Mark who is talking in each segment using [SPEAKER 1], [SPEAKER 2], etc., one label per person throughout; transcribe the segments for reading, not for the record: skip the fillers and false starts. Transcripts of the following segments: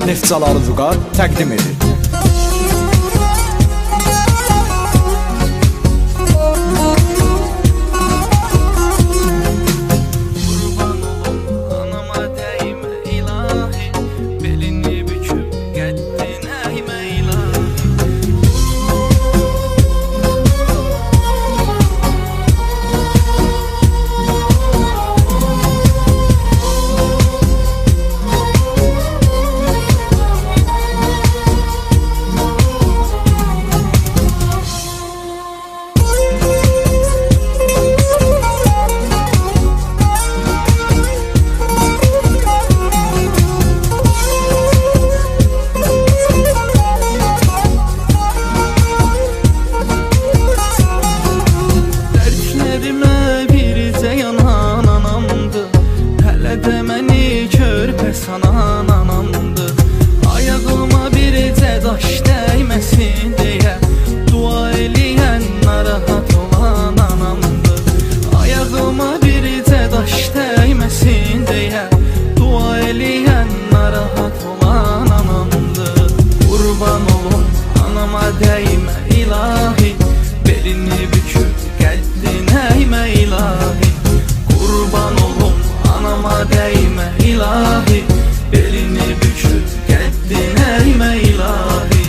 [SPEAKER 1] Neftçaları Vüqar təqdim edir.
[SPEAKER 2] Sanan anamdı, ayağıma bircə daş dəyməsin deyə dua eləyən narahat olan anamdı. Ayağıma bircə daş dəyməsin deyə dua eləyən narahat olan anamdı. Qurban olum anama dəymə ilahi, belini büküb qəddin əymə ilahi. Qurban olum anama dəymə ilahi, belini büküb qəddin əymə ilahi.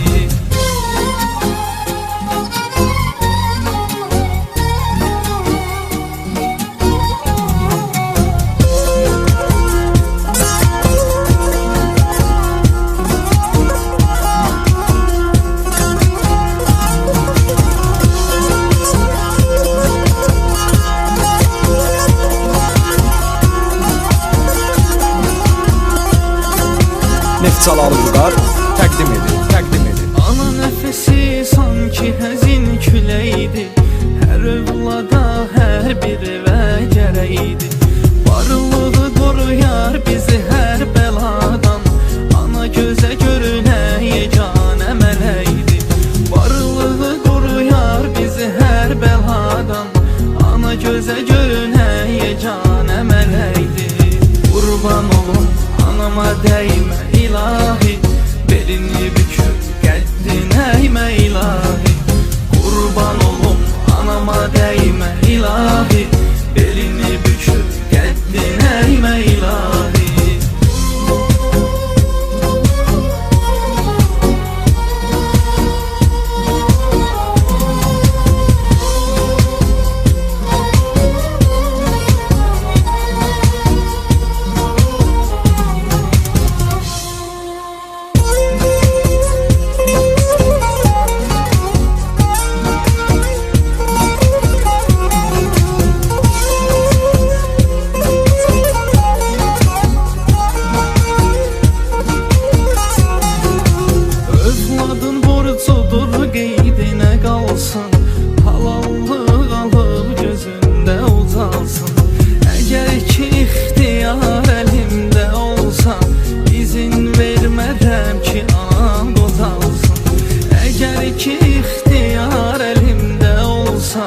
[SPEAKER 1] Neftçaları Vüqar təqdim edir.
[SPEAKER 2] Ana nəfəsi sanki həzin küləkdir, hər övlada hər bir evə gərəkdir. Varlığı qoruyar bizi hər bəladan, ana gözə görünən yeganə mələkdir. Varlığı qoruyar bizi hər bəladan, ana gözə görünən yeganə mələkdir. Qurban olum anama dəymə ilahi, belini büküb qəddin əymə ilahi. Qurban olum anama dəymə ilahi, belini büküb qəddin əymə ilahi. Övladın borcudur qeydinə qalsın, halallıq alıb gözündə ucalsın. Əgər ki ixtiyar əlimdə olsa, izin vermərəm ki anam qocalsın. Əgər ki ixtiyar əlimdə olsa,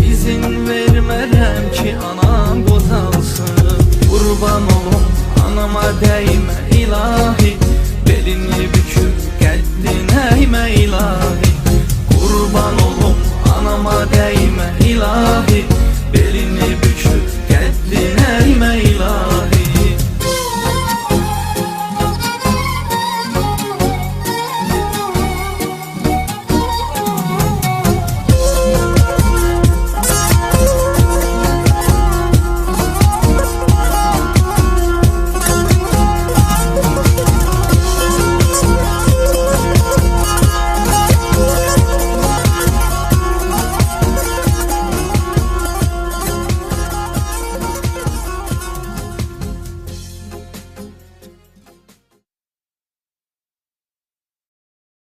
[SPEAKER 2] izin vermərəm ki anam qocalsın. Qurban olum anama dəymə